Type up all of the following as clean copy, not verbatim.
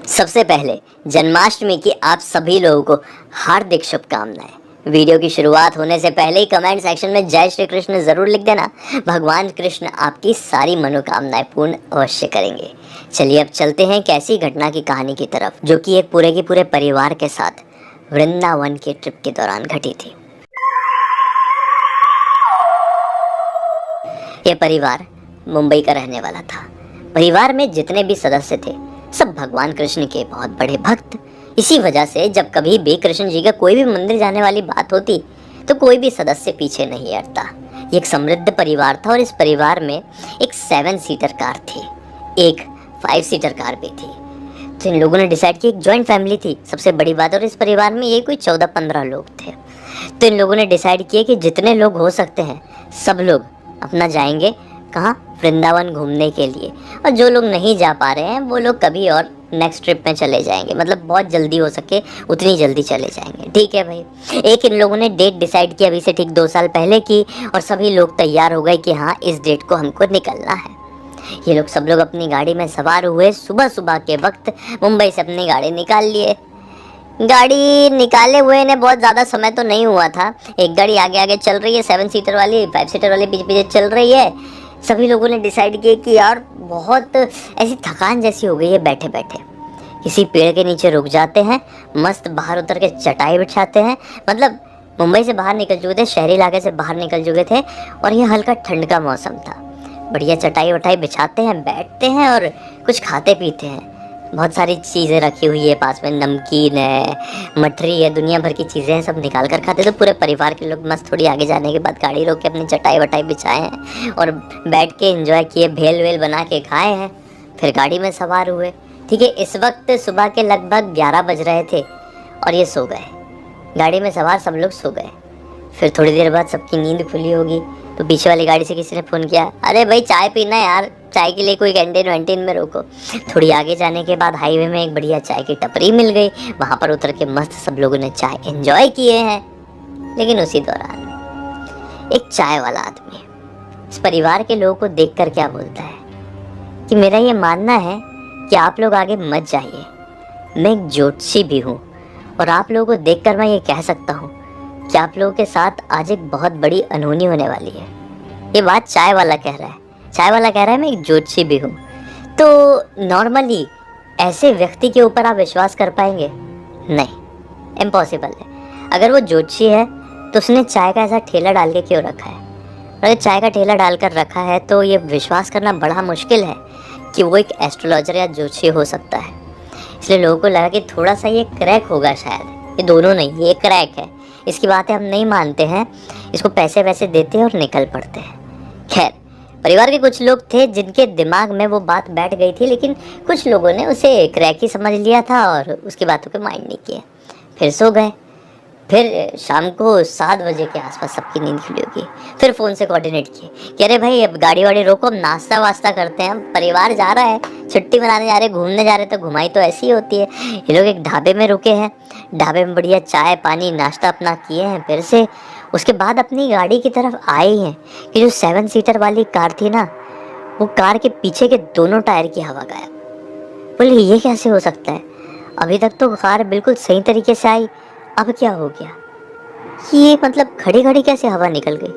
सबसे पहले जन्माष्टमी की आप सभी लोगों को हार्दिक शुभकामनाएं। वीडियो की शुरुआत होने से पहले ही कमेंट सेक्शन में जय श्री कृष्ण जरूर लिख देना। भगवान कृष्ण आपकी सारी मनोकामनाएं पूर्ण अवश्य करेंगे। चलिए अब चलते हैं एक ऐसी घटना की कहानी की तरफ जो कि एक पूरे के पूरे परिवार के साथ वृंदावन के ट्रिप के दौरान घटी थी। यह परिवार मुंबई का रहने वाला था। परिवार में जितने भी सदस्य थे सब भगवान कृष्ण के बहुत बड़े भक्त। इसी वजह से जब कभी भी कृष्ण जी का कोई भी मंदिर जाने वाली बात होती तो कोई भी सदस्य पीछे नहीं हटता। ये एक समृद्ध परिवार था और इस परिवार में एक 7 सीटर कार थी, एक 5 सीटर कार भी थी। तो इन लोगों ने डिसाइड किया, एक जॉइंट फैमिली थी सबसे बड़ी बात, और इस परिवार में ये कोई 14-15 लोग थे। तो इन लोगों ने डिसाइड किया कि जितने लोग हो सकते हैं सब लोग अपना जाएंगे कहाँ, वृंदावन घूमने के लिए, और जो लोग नहीं जा पा रहे हैं वो लोग कभी और नेक्स्ट ट्रिप में चले जाएंगे। मतलब बहुत जल्दी हो सके उतनी जल्दी चले जाएंगे। ठीक है भाई। एक इन लोगों ने डेट डिसाइड की अभी से ठीक 2 साल पहले की, और सभी लोग तैयार हो गए कि हाँ इस डेट को हमको निकलना है। ये लोग सब लोग अपनी गाड़ी में सवार हुए। सुबह सुबह के वक्त मुंबई से अपनी गाड़ी निकाल लिए। गाड़ी निकाले हुए ने बहुत ज़्यादा समय तो नहीं हुआ था। एक गाड़ी आगे आगे चल रही है 7 सीटर वाली, 5 सीटर वाली पीछे पीछे चल रही है। सभी लोगों ने डिसाइड किया कि यार बहुत ऐसी थकान जैसी हो गई है, बैठे बैठे किसी पेड़ के नीचे रुक जाते हैं, मस्त बाहर उतर के चटाई बिछाते हैं। मतलब मुंबई से बाहर निकल चुके थे, शहरी इलाके से बाहर निकल चुके थे, और ये हल्का ठंड का मौसम था। बढ़िया चटाई वटाई बिछाते हैं, बैठते हैं और कुछ खाते पीते हैं। बहुत सारी चीज़ें रखी हुई है पास में, नमकीन है, मठरी है, दुनिया भर की चीज़ें हैं, सब निकाल कर खाते। तो पूरे परिवार के लोग मस्त थोड़ी आगे जाने के बाद गाड़ी रोक के अपनी चटाई वटाई बिछाए हैं और बैठ के एंजॉय किए, भेल वेल बना के खाए हैं, फिर गाड़ी में सवार हुए। ठीक है, इस वक्त सुबह के लगभग 11 बज रहे थे और ये सो गए। गाड़ी में सवार सब लोग सो गए। फिर थोड़ी देर बाद सबकी नींद खुली होगी तो पीछे वाली गाड़ी से किसी ने फ़ोन किया, अरे भाई चाय पीना है यार, चाय के लिए कोई कैंटीन वैंटीन में रोको। थोड़ी आगे जाने के बाद हाईवे में एक बढ़िया चाय की टपरी मिल गई। वहाँ पर उतर के मस्त सब लोगों ने चाय एंजॉय किए हैं। लेकिन उसी दौरान एक चाय वाला आदमी इस परिवार के लोगों को देख कर क्या बोलता है कि मेरा ये मानना है कि आप लोग आगे मत जाइए, मैं एक ज्योतिषी भी हूँ और आप लोगों को देख कर मैं ये कह सकता हूँ कि आप लोगों के साथ आज एक बहुत बड़ी अनहोनी होने वाली है। ये बात चाय वाला कह रहा है। चाय वाला कह रहा है मैं एक ज्योतिषी भी हूँ। तो नॉर्मली ऐसे व्यक्ति के ऊपर आप विश्वास कर पाएंगे? नहीं, इम्पॉसिबल है। अगर वो ज्योतिषी है तो उसने चाय का ऐसा ठेला डाल के क्यों रखा है? अगर चाय का ठेला डालकर रखा है तो ये विश्वास करना बड़ा मुश्किल है कि वो एक एस्ट्रोलॉजर या ज्योतिषी हो सकता है। इसलिए लोगों को लगा कि थोड़ा सा ये क्रैक होगा शायद। ये दोनों नहीं, ये क्रैक है। इसकी बातें हम नहीं मानते हैं, इसको पैसे वैसे देते हैं और निकल पड़ते हैं। खैर, परिवार के कुछ लोग थे जिनके दिमाग में वो बात बैठ गई थी, लेकिन कुछ लोगों ने उसे क्रैक ही समझ लिया था और उसकी बातों पे माइंड नहीं किया। फिर सो गए। फिर शाम को 7 बजे के आसपास सबकी नींद खुली होगी। फिर फ़ोन से कोऑर्डिनेट किए कि अरे भाई अब गाड़ी वाड़ी रोको, अब नाश्ता वास्ता करते हैं, परिवार जा रहा है, छुट्टी मनाने जा रहे, घूमने जा रहे, तो घुमाई तो ऐसी ही होती है। ये लोग एक ढाबे में रुके हैं, ढाबे में बढ़िया चाय पानी नाश्ता अपना किए हैं। फिर से उसके बाद अपनी गाड़ी की तरफ आए हैं कि जो 7 सीटर वाली कार थी ना, वो कार के पीछे के दोनों टायर की हवा गायब। बोले ये कैसे हो सकता है? अभी तक तो कार बिल्कुल सही तरीके से आई, अब क्या हो गया? ये मतलब खड़ी खड़ी कैसे हवा निकल गई?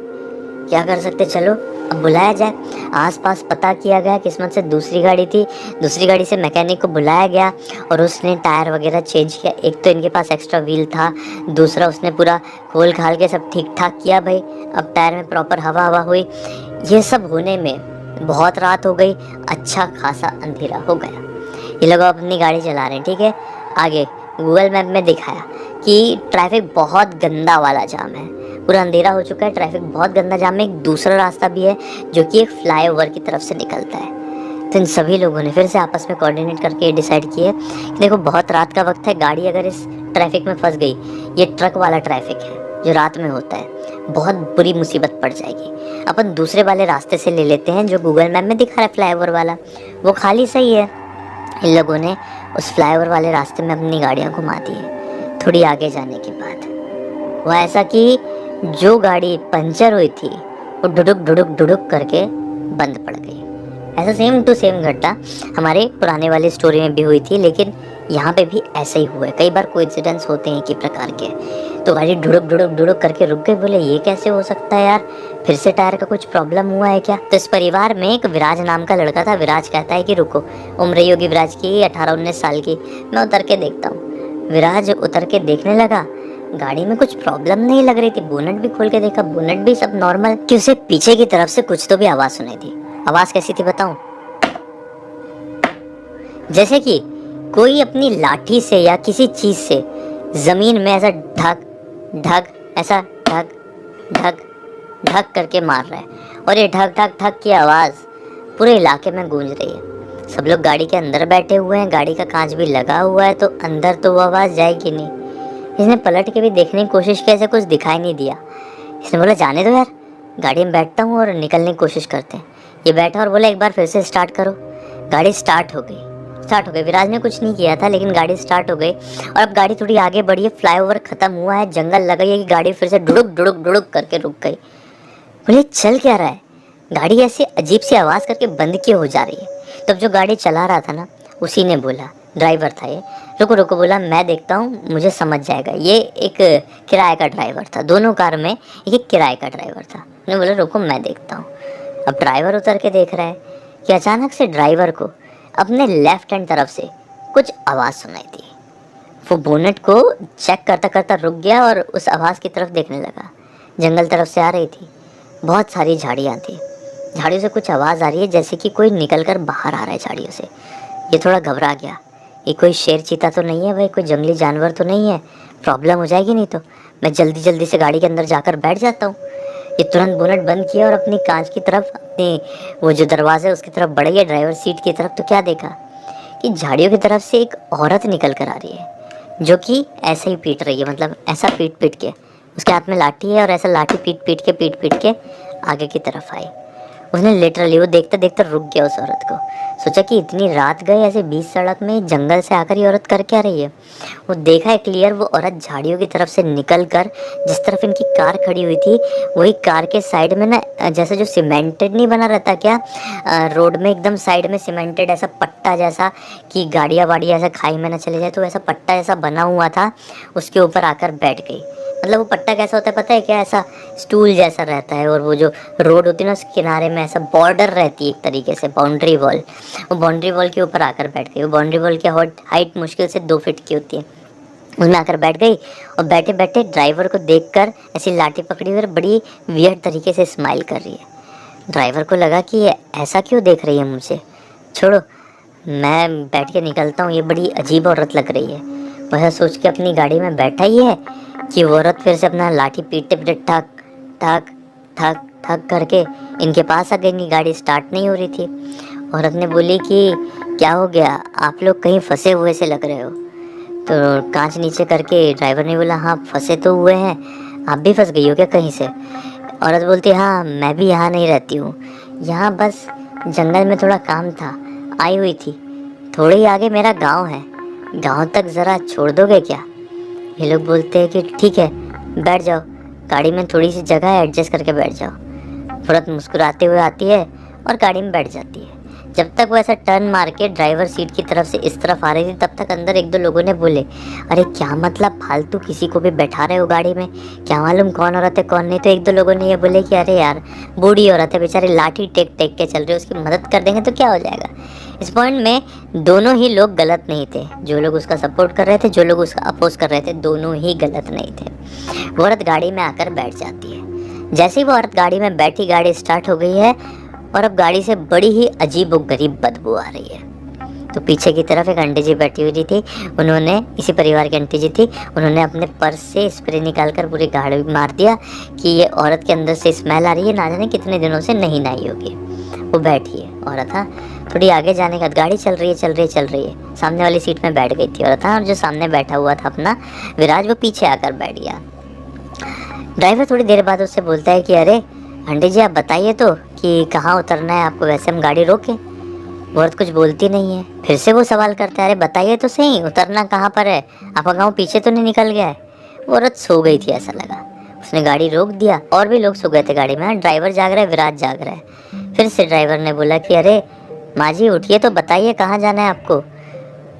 क्या कर सकते, चलो अब बुलाया जाए। आसपास पता किया गया, किस्मत से दूसरी गाड़ी थी, दूसरी गाड़ी से मैकेनिक को बुलाया गया और उसने टायर वगैरह चेंज किया। एक तो इनके पास एक्स्ट्रा व्हील था, दूसरा उसने पूरा खोल खाल के सब ठीक ठाक किया। भाई अब टायर में प्रॉपर हवा हवा हुई। ये सब होने में बहुत रात हो गई, अच्छा खासा अंधेरा हो गया। ये लोग अपनी गाड़ी चला रहे हैं। ठीक है, आगे गूगल मैप में दिखाया कि ट्रैफिक बहुत गंदा वाला जाम है, पूरा अंधेरा हो चुका है, ट्रैफिक बहुत गंदा जाम है। एक दूसरा रास्ता भी है जो कि एक फ्लाईओवर की तरफ से निकलता है। तो इन सभी लोगों ने फिर से आपस में कोऑर्डिनेट करके डिसाइड किए कि देखो बहुत रात का वक्त है, गाड़ी अगर इस ट्रैफिक में फंस गई, ये ट्रक वाला ट्रैफिक है जो रात में होता है, बहुत बुरी मुसीबत पड़ जाएगी। अपन दूसरे वाले रास्ते से ले लेते हैं जो गूगल मैप में दिखा रहा है फ्लाईओवर वाला, वो खाली सही है। इन लोगों ने उस फ्लाईओवर वाले रास्ते में अपनी गाड़ियाँ घुमा दी। थोड़ी आगे जाने के बाद वो ऐसा कि जो गाड़ी पंचर हुई थी वो ढुडुक ढुडुक ढुडुक करके बंद पड़ गई। ऐसा सेम टू सेम घटना हमारे पुराने वाली स्टोरी में भी हुई थी, लेकिन यहाँ पे भी ऐसे ही हुआ है, कई बार कोइंसिडेंस होते हैं एक ही प्रकार के। तो गाड़ी ढुड़ुक ढुड़ुक ढुड़ुक करके रुक गई। बोले ये कैसे हो सकता है यार, फिर से टायर का कुछ प्रॉब्लम हुआ है क्या? तो इस परिवार में एक विराज नाम का लड़का था। विराज कहता है कि रुको, उम्र रही होगी विराज की 18-19 साल की, मैं उतर के देखता हूँ। विराज उतर के देखने लगा, गाड़ी में कुछ प्रॉब्लम नहीं लग रही थी। बोनट भी खोल के देखा, बोनट भी सब नॉर्मल। कि उसे पीछे की तरफ से कुछ तो भी आवाज सुनाई थी। आवाज कैसी थी बताऊं? जैसे कि कोई अपनी लाठी से या किसी चीज से जमीन में ऐसा ढक ढक, ऐसा ढक ढक ढक करके मार रहा है। और ये ढक ढक ढक की आवाज पूरे इलाके में गूंज रही है। सब लोग गाड़ी के अंदर बैठे हुए हैं, गाड़ी का कांच भी लगा हुआ है, तो अंदर तो वो आवाज जाएगी नहीं। इसने पलट के भी देखने की कोशिश की, ऐसे कुछ दिखाई नहीं दिया। इसने बोला जाने दो यार, गाड़ी में बैठता हूँ और निकलने की कोशिश करते हैं। ये बैठा और बोला एक बार फिर से स्टार्ट करो। गाड़ी स्टार्ट हो गई। विराज ने कुछ नहीं किया था, लेकिन गाड़ी स्टार्ट हो गई। और अब गाड़ी थोड़ी आगे बढ़ी है, फ्लाईओवर खत्म हुआ है, जंगल लगा है कि गाड़ी फिर से डुड़ुक डुड़ुक डुड़ुक करके रुक गई। बोले चल क्या रहा है? गाड़ी ऐसे अजीब सी आवाज़ करके बंद क्यों हो जा रही है? तब जो गाड़ी चला रहा था ना, उसी ने बोला, ड्राइवर था ये, रुको रुको, बोला मैं देखता हूँ, मुझे समझ जाएगा। ये एक किराए का ड्राइवर था, दोनों कार में एक किराए का ड्राइवर था। उन्होंने बोला रुको मैं देखता हूँ। अब ड्राइवर उतर के देख रहा है कि अचानक से ड्राइवर को अपने लेफ्ट हैंड तरफ से कुछ आवाज़ सुनाई थी। वो बोनेट को चेक करता करता रुक गया और उस आवाज़ की तरफ देखने लगा। जंगल तरफ से आ रही थी, बहुत सारी झाड़ियाँ थी, झाड़ियों से कुछ आवाज़ आ रही है, जैसे कि कोई निकल कर बाहर आ रहा है झाड़ियों से। ये थोड़ा घबरा गया, ये कोई शेर चीता तो नहीं है भाई, कोई जंगली जानवर तो नहीं है, प्रॉब्लम हो जाएगी नहीं तो। मैं जल्दी जल्दी से गाड़ी के अंदर जाकर बैठ जाता हूँ। ये तुरंत बोनट बंद किया और अपनी कांच की तरफ, अपनी वो जो दरवाज़ा है उसकी तरफ बढ़ गया, ड्राइवर सीट की तरफ। तो क्या देखा कि झाड़ियों की तरफ से एक औरत निकल कर आ रही है, जो कि ऐसे ही पीट रही है, मतलब ऐसा पीट पीट के। उसके हाथ में लाठी है और ऐसा लाठी पीट पीट के आगे की तरफ आई। उसने लिटरली, वो देखते देखते रुक गया उस औरत को। सोचा कि इतनी रात गए ऐसे बीच सड़क में, जंगल से आकर ये औरत कर क्या रही है। वो देखा है क्लियर, वो औरत झाड़ियों की तरफ से निकल कर जिस तरफ इनकी कार खड़ी हुई थी, वही कार के साइड में ना, जैसे जो सीमेंटेड नहीं बना रहता क्या, रोड में एकदम साइड में सीमेंटेड ऐसा पट्टा जैसा कि गाड़ियाँ वाड़ियाँ ऐसा खाई में ना चले जाए, तो ऐसा पट्टा ऐसा बना हुआ था, उसके ऊपर आकर बैठ गई। मतलब वो पट्टा कैसा होता है पता है क्या? ऐसा स्टूल जैसा रहता है, और वो जो रोड होती है ना, उसके किनारे में ऐसा बॉर्डर रहती है एक तरीके से, बाउंड्री वॉल। वो बाउंड्री वॉल के ऊपर आकर बैठ गई। वो बाउंड्री वॉल की हाइट मुश्किल से 2 फीट की होती है, उसमें आकर बैठ गई। और बैठे बैठे ड्राइवर को देखकर ऐसी लाठी पकड़ी हुई बड़ी वियर्ड तरीके से स्माइल कर रही है। ड्राइवर को लगा कि ये ऐसा क्यों देख रही है मुझे, छोड़ो मैं बैठ के निकलता हूँ, ये बड़ी अजीब औरत लग रही है। वह सोच के अपनी गाड़ी में बैठा ही है कि वो औरत फिर से अपना लाठी पीटते पीटते ठक ठक ठक ठक करके इनके पास आ गई। इनकी गाड़ी स्टार्ट नहीं हो रही थी। औरत ने बोली कि क्या हो गया, आप लोग कहीं फंसे हुए से लग रहे हो। तो कांच नीचे करके ड्राइवर ने बोला हाँ फंसे तो हुए हैं, आप भी फंस गई हो क्या कहीं से? औरत बोलती हाँ मैं भी यहाँ नहीं रहती हूँ, यहाँ बस जंगल में थोड़ा काम था, आई हुई थी। थोड़े ही आगे मेरा गांव है, गांव तक ज़रा छोड़ दोगे क्या? ये लोग बोलते हैं कि ठीक है बैठ जाओ, गाड़ी में थोड़ी सी जगह है, एडजस्ट करके बैठ जाओ। औरत मुस्कुराते हुए आती है और गाड़ी में बैठ जाती है। जब तक वो ऐसा टर्न मार के ड्राइवर सीट की तरफ से इस तरफ आ रही थी, तब तक अंदर 1-2 लोगों ने बोले अरे क्या मतलब फालतू किसी को भी बैठा रहे हो गाड़ी में, क्या मालूम कौन औरत है कौन नहीं। तो 1-2 लोगों ने ये बोले कि अरे यार बूढ़ी औरत है बेचारी, लाठी टेक टेक के चल रही है, उसकी मदद कर देंगे तो क्या हो जाएगा। इस पॉइंट में दोनों ही लोग गलत नहीं थे, जो लोग उसका सपोर्ट कर रहे थे, जो लोग उसका अपोज कर रहे थे, दोनों ही गलत नहीं थे। वो औरत गाड़ी में आकर बैठ जाती है। जैसे ही वो औरत गाड़ी में बैठी, गाड़ी स्टार्ट हो गई है और अब गाड़ी से बड़ी ही अजीब और गरीब बदबू आ रही है। तो पीछे की तरफ एक आंटी जी बैठी हुई थी, उन्होंने, इसी परिवार की आंटी जी थी, उन्होंने अपने पर्स से स्प्रे निकाल कर पूरी गाड़ी मार दिया कि ये औरत के अंदर से स्मेल आ रही है, ना जाने कितने दिनों से नहीं नहाई होगी। वो बैठी है औरत, हाँ थोड़ी आगे जाने का, गाड़ी चल रही है, सामने वाली सीट में बैठ गई थी औरत, हाँ, और जो सामने बैठा हुआ था अपना विराज, वो पीछे आकर बैठ गया। ड्राइवर थोड़ी देर बाद उससे बोलता है कि अरे आंटी जी आप बताइए तो कि कहाँ उतरना है आपको, वैसे हम गाड़ी रोकें। वो औरत कुछ बोलती नहीं है। फिर से वो सवाल करता है अरे बताइए तो सही उतरना कहाँ पर है, आपका गाँव पीछे तो नहीं निकल गया है। वो औरत सो गई थी ऐसा लगा, उसने गाड़ी रोक दिया। और भी लोग सो गए थे गाड़ी में, ड्राइवर जाग रहा है, विराज जाग रहा है। फिर से ड्राइवर ने बोला कि अरे माँ जी उठिए तो बताइए कहाँ जाना है आपको।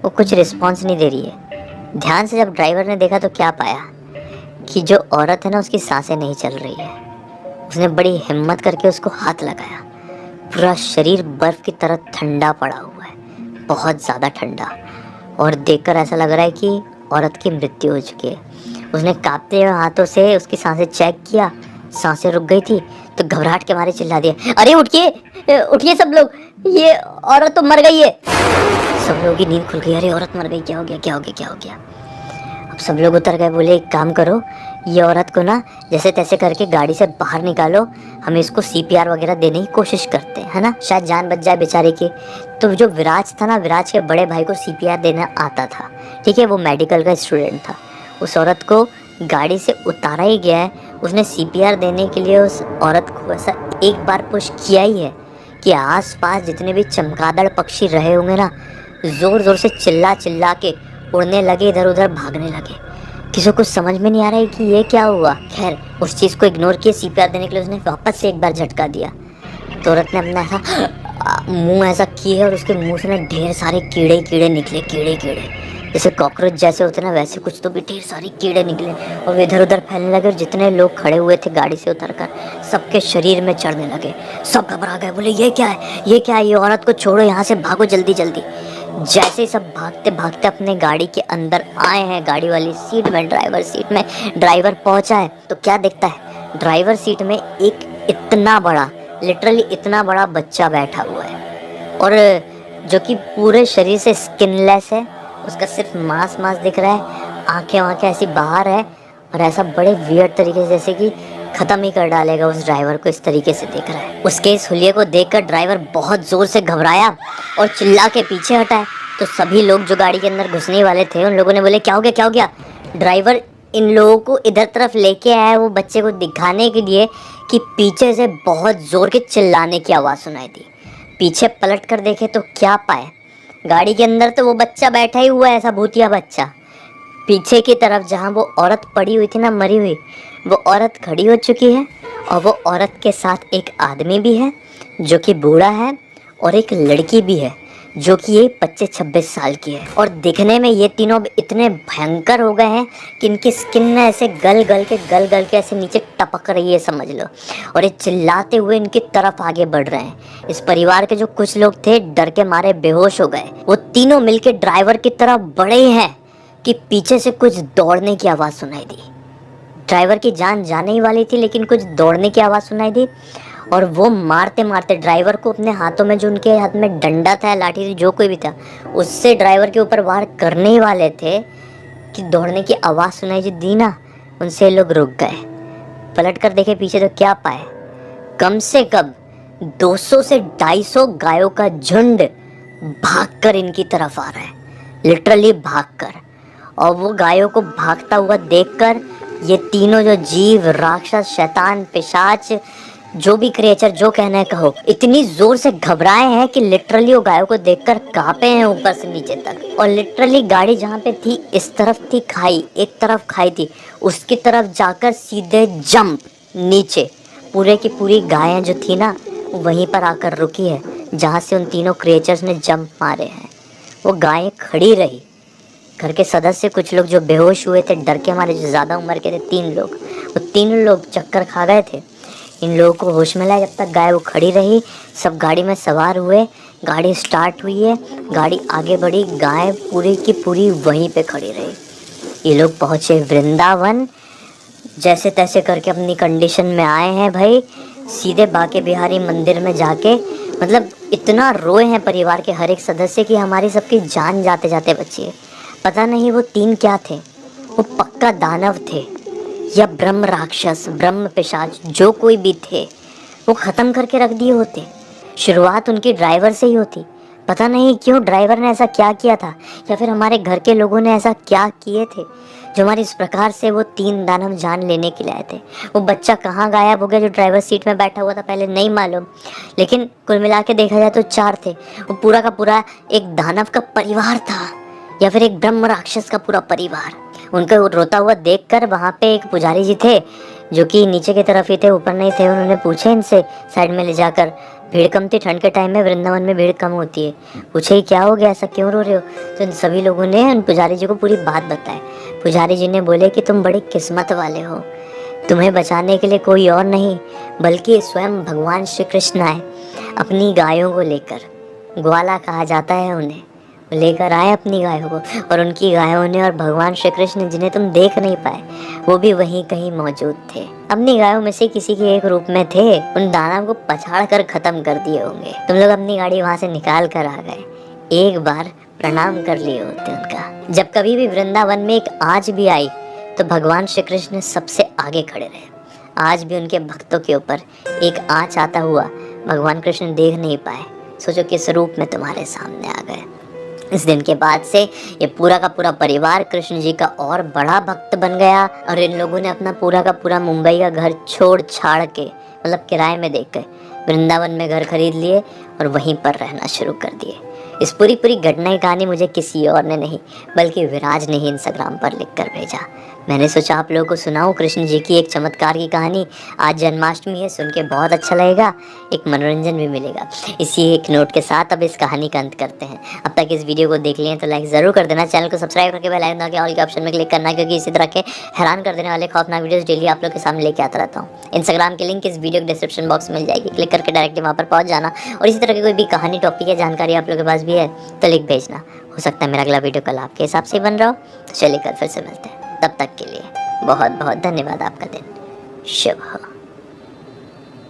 वो कुछ रिस्पॉन्स नहीं दे रही है। ध्यान से जब ड्राइवर ने देखा तो क्या पाया कि जो औरत है ना, उसकी सांसें नहीं चल रही है। उसने बड़ी हिम्मत करके उसको हाथ लगाया। पूरा शरीर बर्फ की तरह ठंडा पड़ा हुआ है, बहुत ज़्यादा ठंडा, और देखकर ऐसा लग रहा है कि औरत की मृत्यु हो चुकी है। उसने कांपते हुए हाथों से उसकी सांसें चेक किया, सांसें रुक गई थी तो घबराहट के मारे चिल्ला दिया, अरे उठिए उठिए सब लोग, ये औरत तो मर गई है। सब लोगों की नींद खुल गई। अरे औरत मर गई, क्या हो गया क्या हो गया क्या हो गया। अब सब लोग उतर गए। बोले एक काम करो, ये औरत को ना जैसे तैसे करके गाड़ी से बाहर निकालो, हम इसको सीपीआर वगैरह देने की कोशिश करते हैं, है ना, शायद जान बच जाए बेचारे की। तो जो विराज था ना, विराज के बड़े भाई को सीपीआर देना आता था, ठीक है, वो मेडिकल का स्टूडेंट था। उस औरत को गाड़ी से उतारा ही गया है। उसने सीपीआर देने के लिए उस औरत को ऐसा एक बार पुश किया ही है कि आसपास जितने भी चमगादड़ पक्षी रहे होंगे ना, जोर जोर से चिल्ला चिल्ला के उड़ने लगे, इधर उधर भागने लगे। किसी को कुछ समझ में नहीं आ रहा है कि ये क्या हुआ। खैर उस चीज़ को इग्नोर किए, सीपीआर देने के लिए उसने वापस से एक बार झटका दिया। तो औरत ने अपना ऐसा मुंह ऐसा किया और उसके मुंह से ना ढेर सारे कीड़े कीड़े निकले, कीड़े कीड़े जैसे कॉकरोच जैसे होते ना, वैसे कुछ तो भी ढेर सारे कीड़े निकले और वे इधर उधर फैलने लगे। और जितने लोग खड़े हुए थे गाड़ी से उतरकर, सबके शरीर में चढ़ने लगे। सब घबरा गए, बोले ये क्या है, ये क्या है, ये औरत को छोड़ो, यहाँ से भागो जल्दी जल्दी। जैसे ही सब भागते भागते अपने गाड़ी के अंदर आए हैं, गाड़ी वाली सीट में, ड्राइवर सीट में, ड्राइवर पहुंचा है तो क्या देखता है, ड्राइवर सीट में एक इतना बड़ा, लिटरली इतना बड़ा बच्चा बैठा हुआ है, और जो कि पूरे शरीर से स्किनलेस है। उसका सिर्फ मांस मांस दिख रहा है, आंखें वाँखें ऐसी बाहर है, और ऐसा बड़े वियर्ड तरीके से जैसे कि ख़त्म ही कर डालेगा उस ड्राइवर को, इस तरीके से देख रहा है। उसके इस हुलिये को देखकर ड्राइवर बहुत ज़ोर से घबराया और चिल्ला के पीछे हटा है। तो सभी लोग जो गाड़ी के अंदर घुसने वाले थे, उन लोगों ने बोले क्या हो गया क्या हो गया। ड्राइवर इन लोगों को इधर तरफ लेके आया वो बच्चे को दिखाने के लिए कि पीछे से बहुत ज़ोर के चिल्लाने की आवाज़ सुनाई दी। पीछे पलट कर देखे तो क्या पाए, गाड़ी के अंदर तो वो बच्चा बैठा ही हुआ है, ऐसा भूतिया बच्चा। पीछे की तरफ जहाँ वो औरत पड़ी हुई थी ना, मरी हुई, वो औरत खड़ी हो चुकी है, और वो औरत के साथ एक आदमी भी है जो कि बूढ़ा है, और एक लड़की भी है जो कि ये 25-26 साल की है। और दिखने में ये तीनों इतने भयंकर हो गए हैं कि इनकी स्किन ना ऐसे गल गल के ऐसे नीचे टपक रही है, समझ लो। और ये चिल्लाते हुए इनकी तरफ आगे बढ़ रहे हैं। इस परिवार के जो कुछ लोग थे डर के मारे बेहोश हो गए। वो तीनों मिलके ड्राइवर की तरफ बढ़े हैं कि पीछे से कुछ दौड़ने की आवाज़ सुनाई दी। ड्राइवर की जान जाने ही वाली थी, लेकिन कुछ दौड़ने की आवाज़ सुनाई दी, और वो मारते मारते ड्राइवर को अपने हाथों में, जो उनके हाथ में डंडा था, लाठी थी, जो कोई भी था, उससे ड्राइवर के ऊपर वार करने ही वाले थे कि दौड़ने की आवाज़ सुनाई जो दी ना, उनसे लोग रुक गए। पलट कर देखे पीछे तो क्या पाए, कम से कम 200 से 250 गायों का झुंड भागकर इनकी तरफ आ रहा है, लिटरली भागकर। और वो गायों को भागता हुआ देखकर ये तीनों जो जीव, राक्षस, शैतान, पिशाच, जो भी क्रिएचर, जो कहना है कहो, इतनी जोर से घबराए हैं कि लिटरली वो गायों को देखकर कांपे हैं ऊपर से नीचे तक। और लिटरली गाड़ी जहाँ पे थी, इस तरफ थी खाई, एक तरफ खाई थी, उसकी तरफ जाकर सीधे जंप नीचे। पूरे की पूरी गायें जो थी ना, वहीं पर आकर रुकी है जहाँ से उन तीनों क्रिएचर्स ने जंप मारे हैं। वो गायें खड़ी रही। घर के सदस्य कुछ लोग जो बेहोश हुए थे डर के मारे, जो ज़्यादा उम्र के थे, 3 लोग, वो 3 लोग चक्कर खा गए थे। इन लोगों को होश में लाया, जब तक गाय वो खड़ी रही। सब गाड़ी में सवार हुए, गाड़ी स्टार्ट हुई है, गाड़ी आगे बढ़ी, गाय पूरी की पूरी वहीं पे खड़ी रही। ये लोग पहुँचे वृंदावन, जैसे तैसे करके अपनी कंडीशन में आए हैं भाई। सीधे बाके बिहारी मंदिर में जाके, मतलब इतना रोए हैं परिवार के हर एक सदस्य कि हमारी सबकी जान जाते जाते बची है। पता नहीं वो 3 क्या थे, वो पक्का दानव थे या ब्रह्म राक्षस, ब्रह्म पिशाच, जो कोई भी थे, वो ख़त्म करके रख दिए होते। शुरुआत उनकी ड्राइवर से ही होती। पता नहीं क्यों ड्राइवर ने ऐसा क्या किया था, या फिर हमारे घर के लोगों ने ऐसा क्या किए थे जो हमारी इस प्रकार से वो 3 दानव जान लेने के लिए आए थे। वो बच्चा कहाँ गायब हो गया जो ड्राइवर सीट में बैठा हुआ था, पहले नहीं मालूम, लेकिन कुल मिला के देखा जाए तो 4 थे। वो पूरा का पूरा एक दानव का परिवार था, या फिर एक ब्रह्म राक्षस का पूरा परिवार। उनको रोता हुआ देखकर वहाँ पे एक पुजारी जी थे जो कि नीचे की तरफ ही थे, ऊपर नहीं थे। उन्होंने पूछा इनसे साइड में ले जाकर, भीड़ कम थी, ठंड के टाइम में वृंदावन में भीड़ कम होती है। पूछे ही क्या हो गया, ऐसा क्यों रो रहे हो? तो इन सभी लोगों ने उन पुजारी जी को पूरी बात बताई। पुजारी जी ने बोले कि तुम बड़ी किस्मत वाले हो, तुम्हें बचाने के लिए कोई और नहीं बल्कि स्वयं भगवान श्री कृष्ण आए अपनी गायों को लेकर। ग्वाला कहा जाता है उन्हें। वो लेकर आए अपनी गायों को, और उनकी गायों ने और भगवान श्री कृष्ण जिन्हें तुम देख नहीं पाए वो भी वहीं कहीं मौजूद थे। अपनी गायों में से किसी के एक रूप में थे। उन दानव को पछाड़ कर खत्म कर दिए होंगे। तुम लोग अपनी गाड़ी वहां से निकाल कर आ गए, एक बार प्रणाम कर लिए होते उनका। जब कभी भी वृंदावन में एक आँच भी आई तो भगवान श्री कृष्ण सबसे आगे खड़े रहे। आज भी उनके भक्तों के ऊपर एक आँच आता हुआ भगवान कृष्ण देख नहीं पाए। सोचो किस रूप में तुम्हारे सामने आ गए। इस दिन के बाद से ये पूरा का पूरा परिवार कृष्ण जी का और बड़ा भक्त बन गया, और इन लोगों ने अपना पूरा का पूरा मुंबई का घर छोड़ छाड़ के, मतलब किराए में देकर वृंदावन में घर खरीद लिए और वहीं पर रहना शुरू कर दिए। इस पूरी घटना की कहानी मुझे किसी और ने नहीं बल्कि विराज ने ही इंस्टाग्राम पर लिख कर भेजा। मैंने सोचा आप लोगों को सुनाऊं कृष्ण जी की एक चमत्कार की कहानी। आज जन्माष्टमी है, सुन के बहुत अच्छा लगेगा, एक मनोरंजन भी मिलेगा। इसी एक नोट के साथ अब इस कहानी का अंत करते हैं। अब तक इस वीडियो को देख लिए तो लाइक ज़रूर कर देना, चैनल को सब्सक्राइब करके बेल आइकन दबा के ऑल के ऑप्शन में क्लिक करना, क्योंकि इसी तरह के हैरान कर देने वाले खौफनाक वीडियोस डेली आप लोग के सामने लेके आता रहता हूँ। इंस्टाग्राम की लिंक इस वीडियो के डिस्क्रिप्शन बॉक्स में मिल जाएगी, क्लिक करके डायरेक्टली वहाँ पर पहुँच जाना। और इसी तरह की कोई भी कहानी, टॉपिक या जानकारी आप लोग के पास भी है तो लिख भेजना। हो सकता है मेरा अगला वीडियो कल आपके हिसाब से बन रहा हो। तो चलिए कल फिर से मिलते हैं, तब तक के लिए बहुत बहुत धन्यवाद। आपका दिन शुभ हो।